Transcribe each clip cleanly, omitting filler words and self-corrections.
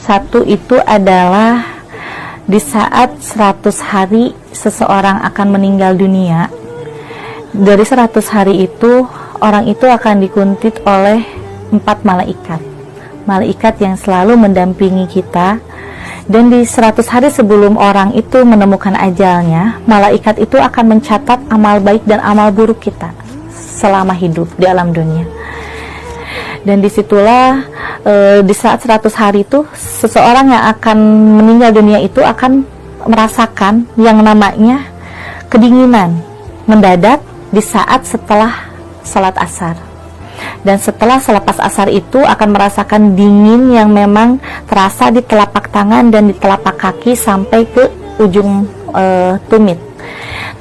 Satu itu adalah di saat 100 hari seseorang akan meninggal dunia. Dari 100 hari itu, orang itu akan dikuntit oleh 4 malaikat. Malaikat yang selalu mendampingi kita. Dan di 100 hari sebelum orang itu menemukan ajalnya, malaikat itu akan mencatat amal baik dan amal buruk kita selama hidup di alam dunia. Dan disitulah di saat 100 hari itu, seseorang yang akan meninggal dunia itu akan merasakan yang namanya kedinginan mendadak di saat setelah salat asar. Dan setelah selepas asar itu akan merasakan dingin yang memang terasa di telapak tangan dan di telapak kaki sampai ke ujung tumit.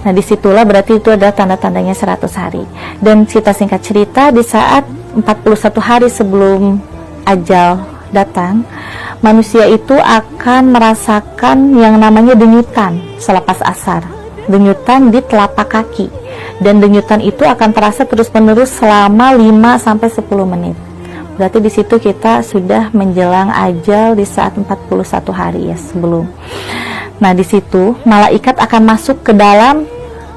Nah, disitulah berarti itu adalah tanda-tandanya 100 hari. Dan kita singkat cerita, di saat 41 hari sebelum ajal datang, manusia itu akan merasakan yang namanya denyutan selepas asar. Denyutan di telapak kaki. Dan denyutan itu akan terasa terus-menerus selama 5-10 menit. Berarti di situ kita sudah menjelang ajal di saat 41 hari ya sebelum. Nah, di situ malaikat akan masuk ke dalam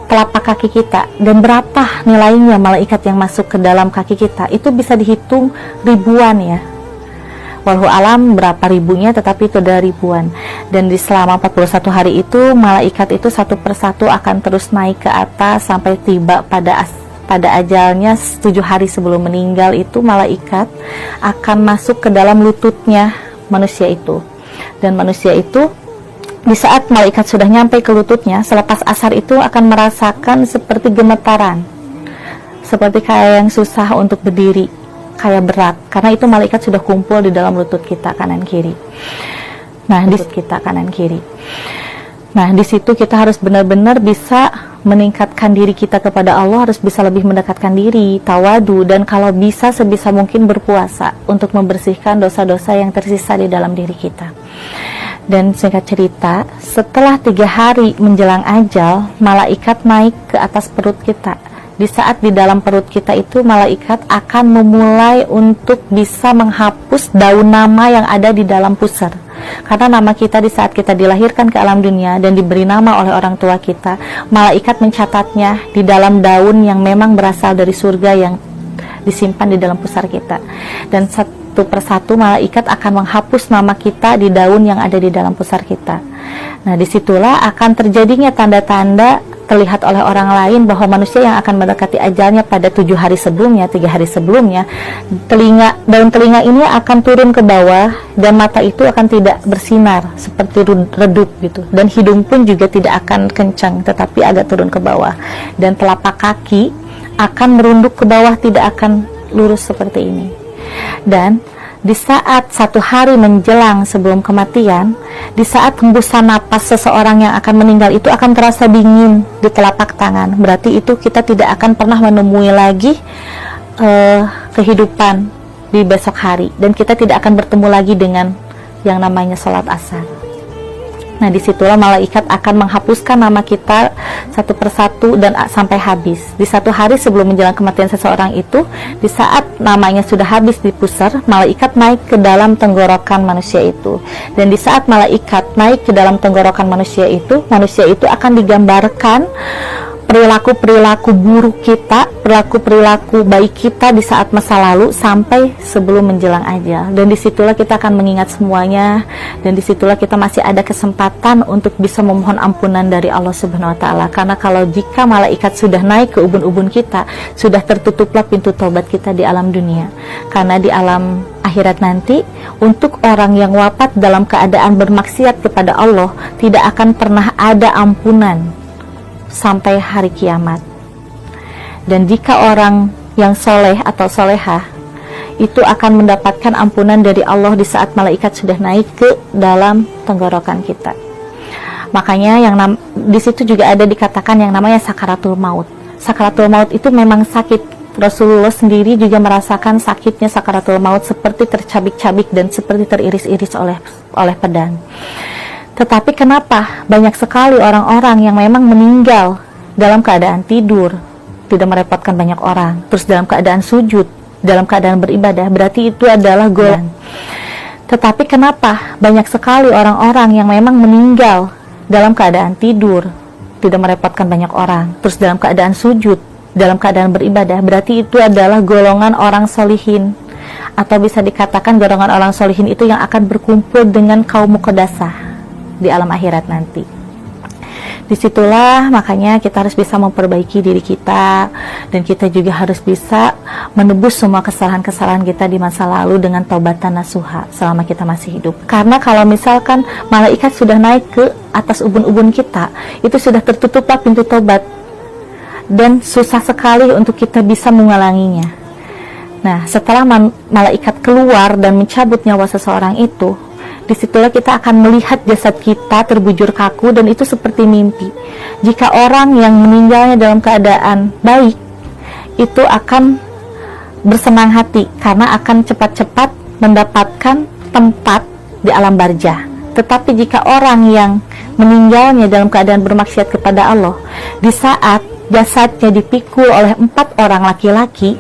telapak kaki kita. Dan berapa nilainya malaikat yang masuk ke dalam kaki kita? Itu bisa dihitung ribuan ya. Wallahu alam berapa ribunya, tetapi itu ada ribuan. Dan di selama 41 hari itu, malaikat itu satu persatu akan terus naik ke atas sampai tiba pada ajalnya 7 hari sebelum meninggal itu, malaikat akan masuk ke dalam lututnya manusia itu. Dan manusia itu, di saat malaikat sudah nyampe ke lututnya, selepas asar itu akan merasakan seperti gemetaran. Seperti kayak yang susah untuk berdiri, kayak berat, karena itu malaikat sudah kumpul di dalam lutut kita kanan kiri. Nah, di kita kanan kiri. Nah, di situ kita harus benar-benar bisa meningkatkan diri kita kepada Allah, harus bisa lebih mendekatkan diri, tawadu, dan kalau bisa sebisa mungkin berpuasa untuk membersihkan dosa-dosa yang tersisa di dalam diri kita. Dan singkat cerita, setelah 3 hari menjelang ajal, malaikat naik ke atas perut kita. Di saat di dalam perut kita itu, malaikat akan memulai untuk bisa menghapus daun nama yang ada di dalam pusar. Karena nama kita di saat kita dilahirkan ke alam dunia dan diberi nama oleh orang tua kita, malaikat mencatatnya di dalam daun yang memang berasal dari surga yang disimpan di dalam pusar kita. Dan satu persatu malaikat akan menghapus nama kita di daun yang ada di dalam pusar kita. Nah, disitulah akan terjadinya tanda-tanda terlihat oleh orang lain bahwa manusia yang akan mendekati ajalnya pada 7 hari sebelumnya, 3 hari sebelumnya, daun telinga ini akan turun ke bawah dan mata itu akan tidak bersinar seperti redup gitu, dan hidung pun juga tidak akan kencang tetapi agak turun ke bawah, dan telapak kaki akan merunduk ke bawah, tidak akan lurus seperti ini. Dan di saat 1 hari menjelang sebelum kematian, di saat hembusan napas seseorang yang akan meninggal itu akan terasa dingin di telapak tangan. Berarti itu kita tidak akan pernah menemui lagi kehidupan di besok hari, dan kita tidak akan bertemu lagi dengan yang namanya sholat asar. Nah, disitulah malaikat akan menghapuskan nama kita satu persatu dan sampai habis. Di 1 hari sebelum menjelang kematian seseorang itu, di saat namanya sudah habis di pusar, malaikat naik ke dalam tenggorokan manusia itu. Dan di saat malaikat naik ke dalam tenggorokan manusia itu akan digambarkan perilaku-perilaku buruk kita, perilaku-perilaku baik kita di saat masa lalu sampai sebelum menjelang ajal. Dan disitulah kita akan mengingat semuanya, dan disitulah kita masih ada kesempatan untuk bisa memohon ampunan dari Allah Subhanahu Wa Taala. Karena kalau jika malaikat sudah naik ke ubun-ubun kita, sudah tertutuplah pintu taubat kita di alam dunia. Karena di alam akhirat nanti, untuk orang yang wafat dalam keadaan bermaksiat kepada Allah, tidak akan pernah ada ampunan sampai hari kiamat. Dan jika orang yang soleh atau solehah itu akan mendapatkan ampunan dari Allah di saat malaikat sudah naik ke dalam tenggorokan kita. Makanya di situ juga ada dikatakan yang namanya sakaratul maut. Sakaratul maut itu memang sakit. Rasulullah sendiri juga merasakan sakitnya sakaratul maut, seperti tercabik-cabik dan seperti teriris-iris oleh pedang. Tetapi kenapa banyak sekali orang-orang yang memang meninggal dalam keadaan tidur, tidak merepotkan banyak orang, terus dalam keadaan sujud, dalam keadaan beribadah, berarti itu adalah golongan. Tetapi kenapa banyak sekali orang-orang yang memang meninggal dalam keadaan tidur, tidak merepotkan banyak orang, terus dalam keadaan sujud, dalam keadaan beribadah? Berarti itu adalah golongan orang solihin, atau bisa dikatakan golongan orang solihin itu yang akan berkumpul dengan kaum muqaddasah di alam akhirat nanti. Disitulah makanya kita harus bisa memperbaiki diri kita, dan kita juga harus bisa menebus semua kesalahan-kesalahan kita di masa lalu dengan taubatan nasuha selama kita masih hidup. Karena kalau misalkan malaikat sudah naik ke atas ubun-ubun kita, itu sudah tertutuplah pintu taubat, dan susah sekali untuk kita bisa mengulanginya. Nah, setelah malaikat keluar dan mencabut nyawa seseorang itu, disitulah kita akan melihat jasad kita terbujur kaku, dan itu seperti mimpi. Jika orang yang meninggalnya dalam keadaan baik, itu akan bersenang hati karena akan cepat-cepat mendapatkan tempat di alam barzah. Tetapi jika orang yang meninggalnya dalam keadaan bermaksiat kepada Allah, di saat jasadnya dipikul oleh 4 orang laki-laki,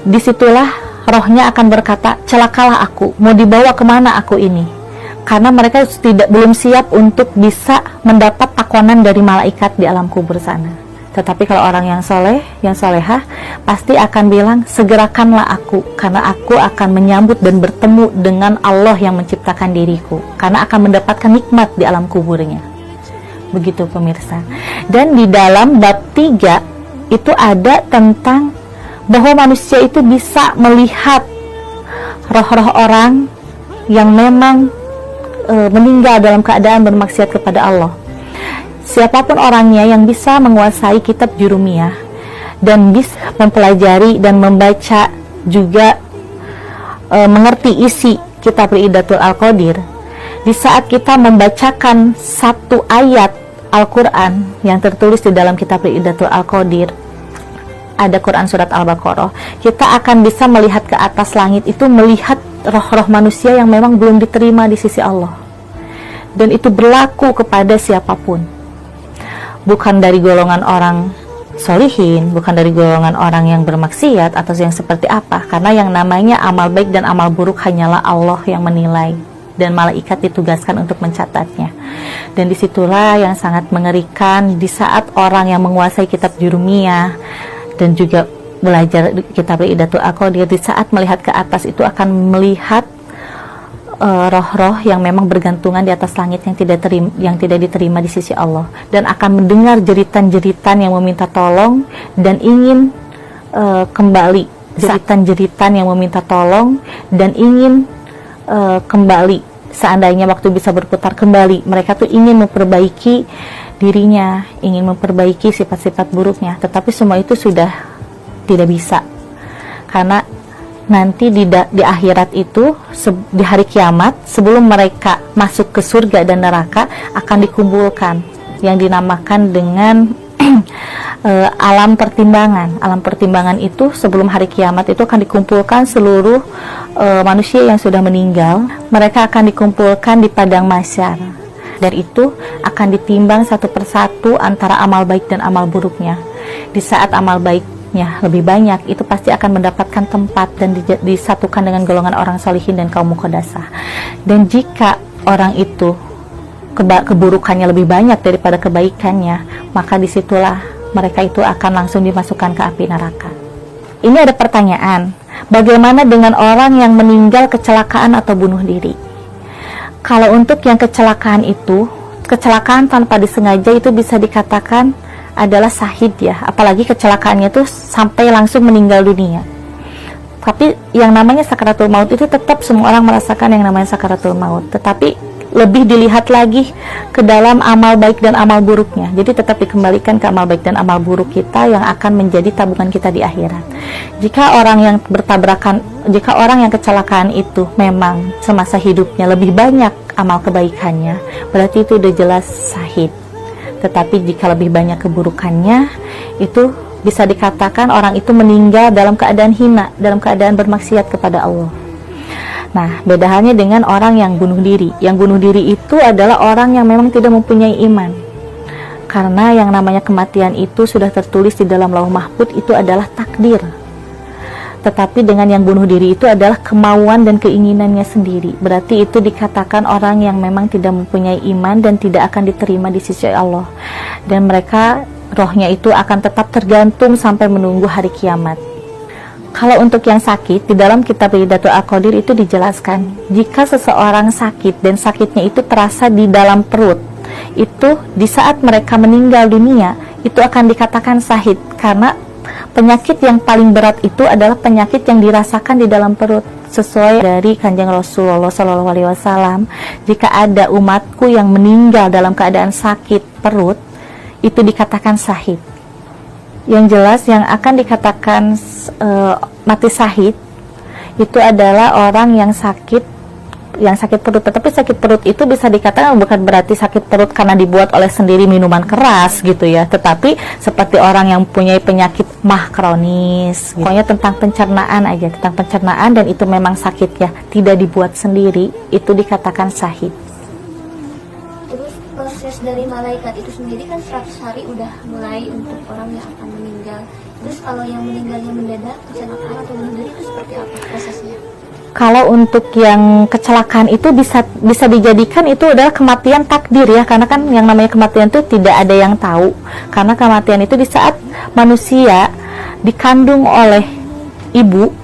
disitulah rohnya akan berkata, celakalah aku, mau dibawa kemana aku ini? Karena mereka belum siap untuk bisa mendapat takwanan dari malaikat di alam kubur sana. Tetapi kalau orang yang soleh, yang solehah, pasti akan bilang, segerakanlah aku, karena aku akan menyambut dan bertemu dengan Allah yang menciptakan diriku, karena akan mendapatkan nikmat di alam kuburnya. Begitu pemirsa. Dan di dalam bab 3 itu ada tentang bahwa manusia itu bisa melihat roh-roh orang yang memang meninggal dalam keadaan bermaksiat kepada Allah. Siapapun orangnya yang bisa menguasai kitab Jurumiyah dan bisa mempelajari dan membaca juga mengerti isi kitab Idatul Al-Qadir, di saat kita membacakan satu ayat Al-Quran yang tertulis di dalam kitab Idatul Al-Qadir, ada Quran surat Al-Baqarah, kita akan bisa melihat ke atas langit itu, melihat roh-roh manusia yang memang belum diterima di sisi Allah, dan itu berlaku kepada siapapun, bukan dari golongan orang solihin, bukan dari golongan orang yang bermaksiat atau yang seperti apa, karena yang namanya amal baik dan amal buruk hanyalah Allah yang menilai, dan malaikat ditugaskan untuk mencatatnya. Dan disitulah yang sangat mengerikan, di saat orang yang menguasai kitab Jurumiyah dan juga belajar kitab Idatul Al-Qadir, di saat melihat ke atas itu akan melihat roh-roh yang memang bergantungan di atas langit yang tidak diterima di sisi Allah, dan akan mendengar jeritan-jeritan yang meminta tolong dan ingin kembali, jeritan-jeritan yang meminta tolong dan ingin kembali. Seandainya waktu bisa berputar kembali, mereka tuh ingin memperbaiki dirinya, ingin memperbaiki sifat-sifat buruknya, tetapi semua itu sudah tidak bisa, karena nanti di akhirat itu, di hari kiamat, sebelum mereka masuk ke surga dan neraka, akan dikumpulkan yang dinamakan dengan alam pertimbangan. Alam pertimbangan itu sebelum hari kiamat itu akan dikumpulkan seluruh manusia yang sudah meninggal. Mereka akan dikumpulkan di padang mahsyar. Dari itu akan ditimbang satu persatu antara amal baik dan amal buruknya. Di saat amal baiknya lebih banyak, itu pasti akan mendapatkan tempat dan disatukan dengan golongan orang solihin dan kaum muqaddasah. Dan jika orang itu keburukannya lebih banyak daripada kebaikannya, maka disitulah mereka itu akan langsung dimasukkan ke api neraka. Ini ada pertanyaan, bagaimana dengan orang yang meninggal kecelakaan atau bunuh diri? Kalau untuk yang kecelakaan itu, kecelakaan tanpa disengaja itu bisa dikatakan adalah syahid ya, apalagi kecelakaannya itu sampai langsung meninggal dunia. Tapi yang namanya sakaratul maut itu tetap semua orang merasakan yang namanya sakaratul maut, tetapi lebih dilihat lagi ke dalam amal baik dan amal buruknya. Jadi tetap dikembalikan ke amal baik dan amal buruk kita yang akan menjadi tabungan kita di akhirat. Jika orang yang bertabrakan, jika orang yang kecelakaan itu memang semasa hidupnya lebih banyak amal kebaikannya, berarti itu udah jelas syahid. Tetapi jika lebih banyak keburukannya, itu bisa dikatakan orang itu meninggal dalam keadaan hina, dalam keadaan bermaksiat kepada Allah. Nah, beda halnya dengan orang yang bunuh diri. Yang bunuh diri itu adalah orang yang memang tidak mempunyai iman. Karena yang namanya kematian itu sudah tertulis di dalam Lauh Mahfuz, itu adalah takdir. Tetapi dengan yang bunuh diri itu adalah kemauan dan keinginannya sendiri. Berarti itu dikatakan orang yang memang tidak mempunyai iman dan tidak akan diterima di sisi Allah. Dan mereka rohnya itu akan tetap tergantung sampai menunggu hari kiamat. Kalau untuk yang sakit, di dalam kitab Hidayatul Aqadir itu dijelaskan, jika seseorang sakit dan sakitnya itu terasa di dalam perut, itu di saat mereka meninggal dunia, itu akan dikatakan syahid, karena penyakit yang paling berat itu adalah penyakit yang dirasakan di dalam perut. Sesuai dari Kanjeng Rasulullah SAW, jika ada umatku yang meninggal dalam keadaan sakit perut, itu dikatakan syahid. Yang jelas yang akan dikatakan mati syahid itu adalah orang yang sakit perut. Tetapi sakit perut itu bisa dikatakan bukan berarti sakit perut karena dibuat oleh sendiri minuman keras gitu ya, tetapi seperti orang yang punya penyakit mah kronis gitu. Pokoknya tentang pencernaan aja, tentang pencernaan, dan itu memang sakit ya, tidak dibuat sendiri, itu dikatakan syahid. Terus proses dari malaikat itu sendiri kan 100 hari udah mulai untuk orang yang akan meninggal. Terus kalau yang meninggalnya mendadak, kecelakaan atau bunuh diri itu seperti apa prosesnya? Kalau untuk yang kecelakaan itu bisa dijadikan itu adalah kematian takdir ya, karena kan yang namanya kematian itu tidak ada yang tahu. Karena kematian itu di saat manusia dikandung oleh ibu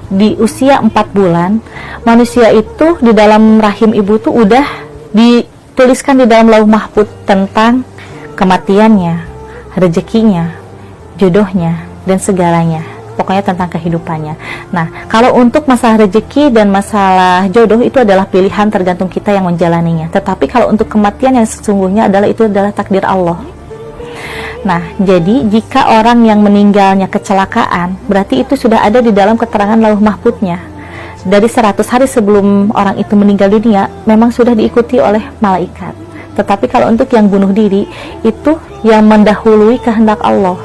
di usia 4 bulan, manusia itu di dalam rahim ibu itu udah dituliskan di dalam lauh mahfuz tentang kematiannya, rezekinya, jodohnya, dan segalanya. Pokoknya tentang kehidupannya. Nah, kalau untuk masalah rezeki dan masalah jodoh itu adalah pilihan tergantung kita yang menjalaninya. Tetapi kalau untuk kematian yang sesungguhnya itu adalah takdir Allah. Nah, jadi jika orang yang meninggalnya kecelakaan, berarti itu sudah ada di dalam keterangan lauh mahfuznya. Dari 100 hari sebelum orang itu meninggal dunia, memang sudah diikuti oleh malaikat. Tetapi kalau untuk yang bunuh diri, itu yang mendahului kehendak Allah,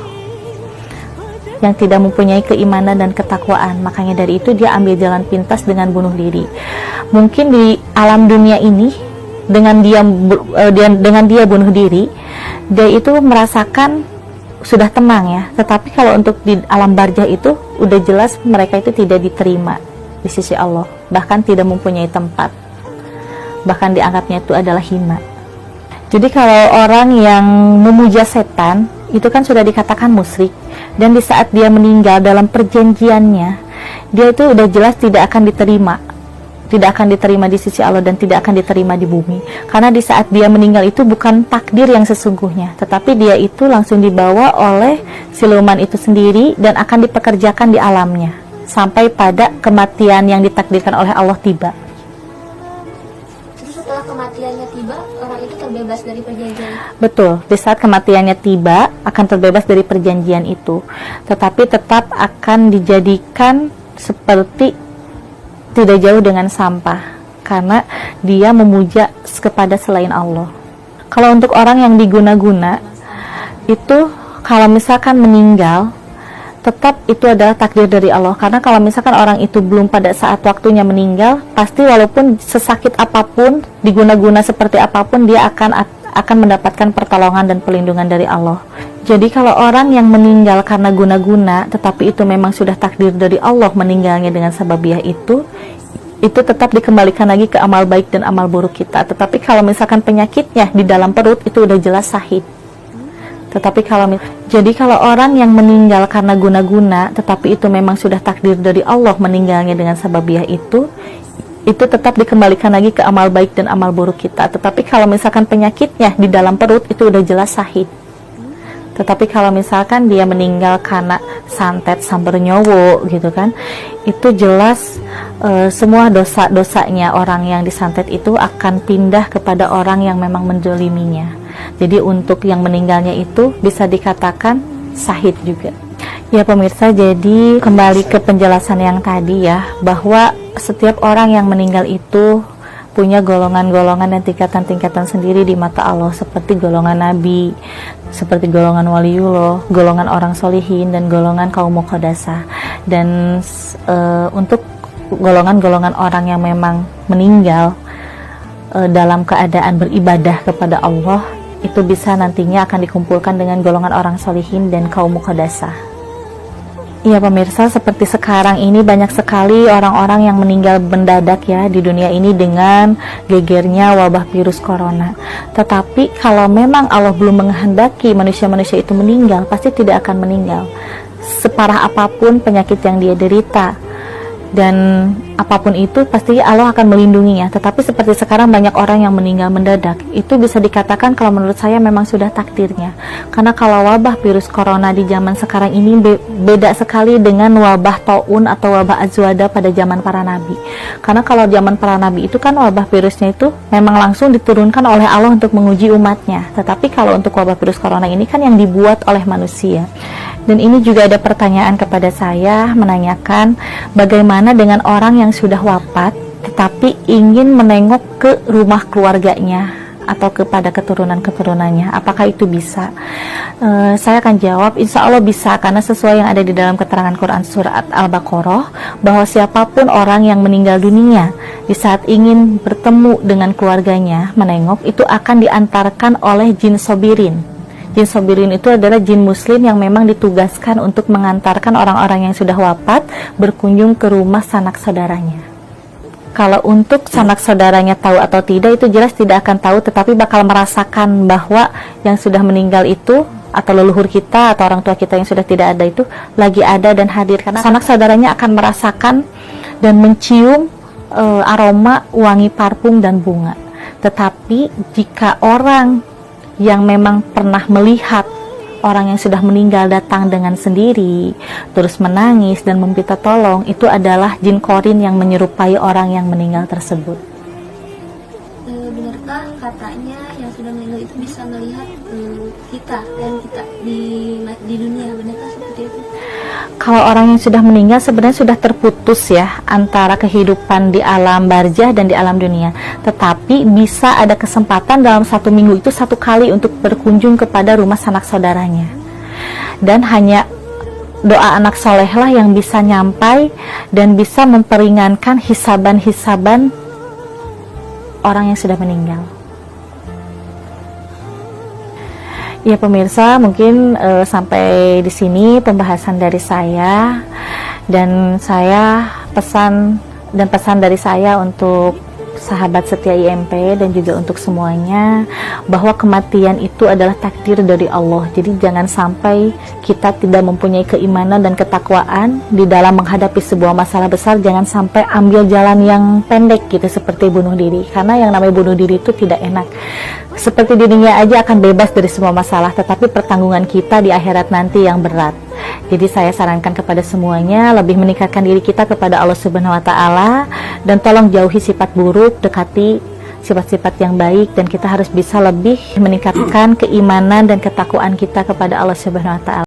yang tidak mempunyai keimanan dan ketakwaan. Makanya dari itu dia ambil jalan pintas dengan bunuh diri. Mungkin di alam dunia ini dengan dia bunuh diri, dia itu merasakan sudah tenang ya. Tetapi kalau untuk di alam barzah itu udah jelas mereka itu tidak diterima di sisi Allah, bahkan tidak mempunyai tempat, bahkan dianggapnya itu adalah hina. Jadi kalau orang yang memuja setan itu kan sudah dikatakan musyrik, dan di saat dia meninggal dalam perjanjiannya, dia itu udah jelas tidak akan diterima di sisi Allah dan tidak akan diterima di bumi. Karena di saat dia meninggal itu bukan takdir yang sesungguhnya, tetapi dia itu langsung dibawa oleh siluman itu sendiri dan akan dipekerjakan di alamnya sampai pada kematian yang ditakdirkan oleh Allah tiba. Setelah kematiannya tiba, orang itu terbebas dari perjanjian. Betul, di saat kematiannya tiba akan terbebas dari perjanjian itu, tetapi tetap akan dijadikan seperti tidak jauh dengan sampah karena dia memuja kepada selain Allah. Kalau untuk orang yang diguna-guna itu, kalau misalkan meninggal, tetap itu adalah takdir dari Allah. Karena kalau misalkan orang itu belum pada saat waktunya meninggal, pasti walaupun sesakit apapun, diguna-guna seperti apapun, dia akan mendapatkan pertolongan dan perlindungan dari Allah. Jadi kalau orang yang meninggal karena guna-guna, tetapi itu memang sudah takdir dari Allah meninggalnya dengan sababiah itu tetap dikembalikan lagi ke amal baik dan amal buruk kita. Tetapi kalau misalkan penyakitnya di dalam perut, itu udah jelas syahid. Tetapi kalau orang yang meninggal karena guna-guna, tetapi itu memang sudah takdir dari Allah meninggalnya dengan sababiah itu tetap dikembalikan lagi ke amal baik dan amal buruk kita. Tetapi kalau misalkan penyakitnya di dalam perut, itu udah jelas syahid. Tetapi kalau misalkan dia meninggal karena santet sambar nyowo gitu kan, itu jelas semua dosa-dosanya orang yang disantet itu akan pindah kepada orang yang memang menzoliminya. Jadi untuk yang meninggalnya itu bisa dikatakan syahid juga. Ya pemirsa, jadi kembali ke penjelasan yang tadi ya, bahwa setiap orang yang meninggal itu punya golongan-golongan dan tingkatan-tingkatan sendiri di mata Allah, seperti golongan nabi, seperti golongan waliullah, golongan orang solihin, dan golongan kaum muqaddasah. Dan untuk golongan-golongan orang yang memang meninggal dalam keadaan beribadah kepada Allah, itu bisa nantinya akan dikumpulkan dengan golongan orang solihin dan kaum muqaddasah. Iya pemirsa, seperti sekarang ini banyak sekali orang-orang yang meninggal mendadak ya di dunia ini dengan gegernya wabah virus corona. Tetapi kalau memang Allah belum menghendaki manusia-manusia itu meninggal, pasti tidak akan meninggal. Separah apapun penyakit yang dia derita dan apapun itu pasti Allah akan melindunginya. Tetapi seperti sekarang banyak orang yang meninggal mendadak, itu bisa dikatakan kalau menurut saya memang sudah takdirnya. Karena kalau wabah virus corona di zaman sekarang ini beda sekali dengan wabah taun atau wabah azwada pada zaman para nabi. Karena kalau zaman para nabi itu kan wabah virusnya itu memang langsung diturunkan oleh Allah untuk menguji umatnya. Tetapi kalau untuk wabah virus corona ini kan yang dibuat oleh manusia. Dan ini juga ada pertanyaan kepada saya menanyakan bagaimana dengan orang yang sudah wafat tetapi ingin menengok ke rumah keluarganya atau kepada keturunan-keturunannya, apakah itu bisa? Saya akan jawab, insya Allah bisa, karena sesuai yang ada di dalam keterangan Quran surat Al-Baqarah bahwa siapapun orang yang meninggal dunia di saat ingin bertemu dengan keluarganya menengok, itu akan diantarkan oleh jin sobirin. Jin sobirin itu adalah jin muslim yang memang ditugaskan untuk mengantarkan orang-orang yang sudah wafat berkunjung ke rumah sanak saudaranya. Kalau untuk sanak saudaranya tahu atau tidak itu jelas tidak akan tahu, tetapi bakal merasakan bahwa yang sudah meninggal itu atau leluhur kita atau orang tua kita yang sudah tidak ada itu lagi ada dan hadir, karena sanak saudaranya akan merasakan dan mencium aroma wangi parfum dan bunga. Tetapi jika orang yang memang pernah melihat orang yang sudah meninggal datang dengan sendiri, terus menangis dan meminta tolong, itu adalah jin korin yang menyerupai orang yang meninggal tersebut. Benarkah katanya yang sudah meninggal itu bisa melihat kita dan kita di dunia? Benarkah seperti itu? Kalau orang yang sudah meninggal sebenarnya sudah terputus ya antara kehidupan di alam barzah dan di alam dunia. Tetapi bisa ada kesempatan dalam 1 minggu itu 1 kali untuk berkunjung kepada rumah sanak saudaranya. Dan hanya doa anak soleh lah yang bisa nyampai dan bisa memperingankan hisaban-hisaban orang yang sudah meninggal. Ya pemirsa, mungkin sampai di sini pembahasan dari saya, dan saya pesan dari saya untuk sahabat setia IMP dan juga untuk semuanya bahwa kematian itu adalah takdir dari Allah. Jadi jangan sampai kita tidak mempunyai keimanan dan ketakwaan di dalam menghadapi sebuah masalah besar. Jangan sampai ambil jalan yang pendek gitu seperti bunuh diri, karena yang namanya bunuh diri itu tidak enak. Seperti dirinya aja akan bebas dari semua masalah, tetapi pertanggungan kita di akhirat nanti yang berat. Jadi saya sarankan kepada semuanya lebih meningkatkan diri kita kepada Allah Subhanahu wa taala, dan tolong jauhi sifat buruk, dekati sifat-sifat yang baik, dan kita harus bisa lebih meningkatkan keimanan dan ketakwaan kita kepada Allah Subhanahu wa taala.